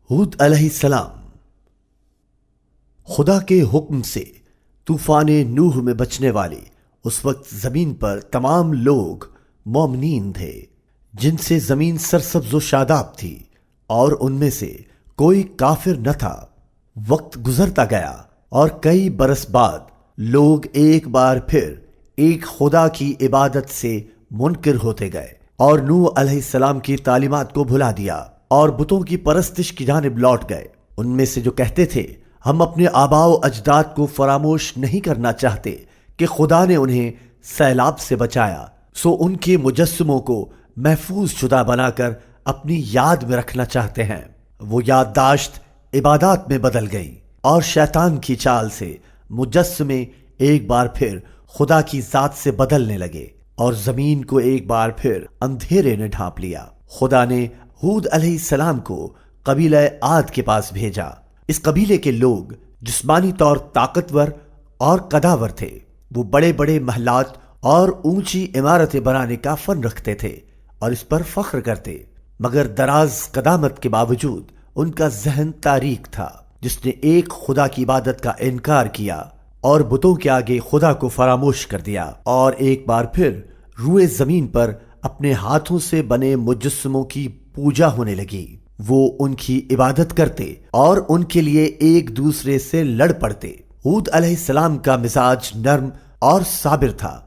ہود علیہ السلام خدا کے حکم سے طوفان نوح میں بچنے والے اس وقت زمین پر تمام لوگ مومنین تھے جن سے زمین سرسبز و شاداب تھی اور ان میں سے کوئی کافر نہ تھا۔ وقت گزرتا گیا اور کئی برس بعد لوگ ایک بار پھر ایک خدا کی عبادت سے منکر ہوتے گئے اور نوح علیہ السلام کی تعلیمات کو بھلا دیا اور بتوں کی پرستش کی جانب لوٹ گئے۔ ان میں سے جو کہتے تھے ہم اپنے آباء و اجداد کو فراموش نہیں کرنا چاہتے کہ خدا نے انہیں سیلاب سے بچایا، سو ان کے مجسموں کو محفوظ شدہ بنا کر اپنی یاد میں رکھنا چاہتے ہیں۔ وہ یادداشت عبادات میں بدل گئی اور شیطان کی چال سے مجسمے ایک بار پھر خدا کی ذات سے بدلنے لگے اور زمین کو ایک بار پھر اندھیرے نے ڈھانپ لیا۔ خدا نے ہود علیہ السلام کو قبیلہ عاد کے پاس بھیجا۔ اس قبیلے کے لوگ جسمانی طور طاقتور اور قداور تھے۔ وہ بڑے بڑے محلات اور اونچی عمارتیں بنانے کا فن رکھتے تھے اور اس پر فخر کرتے، مگر دراز قدامت کے باوجود ان کا ذہن تاریک تھا۔ جس نے ایک خدا کی عبادت کا انکار کیا اور بتوں کے آگے خدا کو فراموش کر دیا اور ایک بار پھر روئے زمین پر اپنے ہاتھوں سے بنے مجسموں کی پوجا ہونے لگی۔ وہ ان کی عبادت کرتے اور ان کے لیے ایک دوسرے سے لڑ پڑتے۔ ہود علیہ السلام کا مزاج نرم اور صابر تھا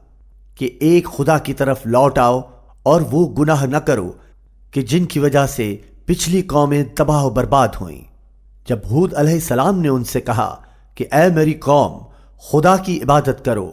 کہ ایک خدا کی طرف لوٹ آؤ اور وہ گناہ نہ کرو کہ جن کی وجہ سے پچھلی قومیں تباہ و برباد ہوئیں۔ جب ہود علیہ السلام نے ان سے کہا کہ اے میری قوم، خدا کی عبادت کرو،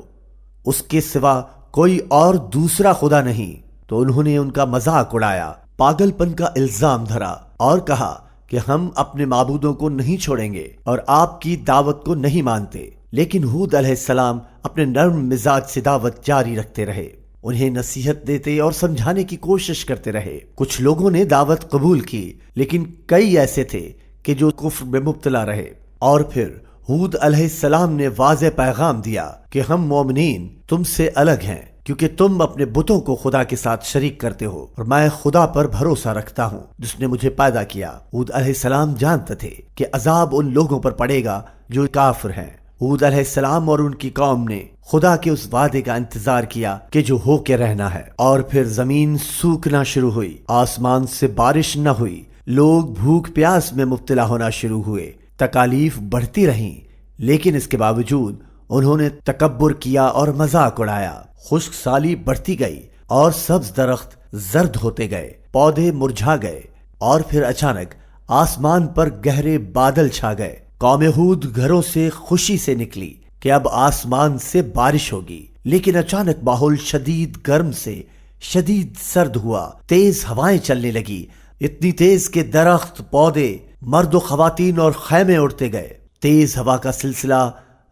اس کے سوا کوئی اور دوسرا خدا نہیں، تو انہوں نے ان کا مذاق اڑایا، پاگل پن کا الزام دھرا اور کہا کہ ہم اپنے معبودوں کو نہیں چھوڑیں گے اور آپ کی دعوت کو نہیں مانتے۔ لیکن ہود علیہ السلام اپنے نرم مزاج سے دعوت جاری رکھتے رہے، انہیں نصیحت دیتے اور سمجھانے کی کوشش کرتے رہے۔ کچھ لوگوں نے دعوت قبول کی لیکن کئی ایسے تھے کہ جو کفر میں مبتلا رہے۔ اور پھر ہود علیہ السلام نے واضح پیغام دیا کہ ہم مومنین تم سے الگ ہیں کیونکہ تم اپنے بتوں کو خدا کے ساتھ شریک کرتے ہو اور میں خدا پر بھروسہ رکھتا ہوں جس نے مجھے پیدا کیا۔ ہود علیہ السلام جانتے تھے کہ عذاب ان لوگوں پر پڑے گا جو کافر ہیں۔ ہود علیہ السلام اور ان کی قوم نے خدا کے اس وعدے کا انتظار کیا کہ جو ہو کے رہنا ہے، اور پھر زمین سوکھنا شروع ہوئی، آسمان سے بارش نہ ہوئی، لوگ بھوک پیاس میں مبتلا ہونا شروع ہوئے، تکالیف بڑھتی رہیں، لیکن اس کے باوجود انہوں نے تکبر کیا اور مذاق اڑایا۔ خشک سالی بڑھتی گئی اور سبز درخت زرد ہوتے گئے، پودے مرجھا گئے، اور پھر اچانک آسمان پر گہرے بادل چھا گئے۔ قوم ہود گھروں سے خوشی سے نکلی کہ اب آسمان سے بارش ہوگی، لیکن اچانک ماحول شدید گرم سے شدید سرد ہوا، تیز ہوائیں چلنے لگی، اتنی تیز کہ درخت، پودے، مرد و خواتین اور خیمے اڑتے گئے۔ تیز ہوا کا سلسلہ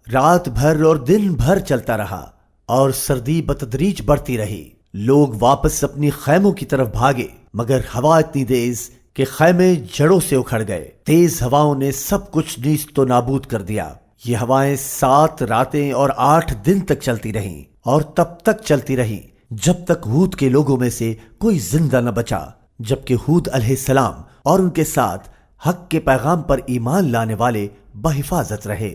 رات بھر اور دن بھر چلتا رہا اور سردی بتدریج بڑھتی رہی۔ لوگ واپس اپنی خیموں کی طرف بھاگے، مگر ہوا اتنی تیز کہ خیمے جڑوں سے اکھڑ گئے۔ تیز ہواؤں نے سب کچھ نیست و نابود کر دیا۔ یہ ہوائیں 7 راتیں اور 8 دن تک چلتی رہیں اور تب تک چلتی رہیں جب تک ہود کے لوگوں میں سے کوئی زندہ نہ بچا، جبکہ ہود علیہ السلام اور ان کے ساتھ حق کے پیغام پر ایمان لانے والے بحفاظت رہے۔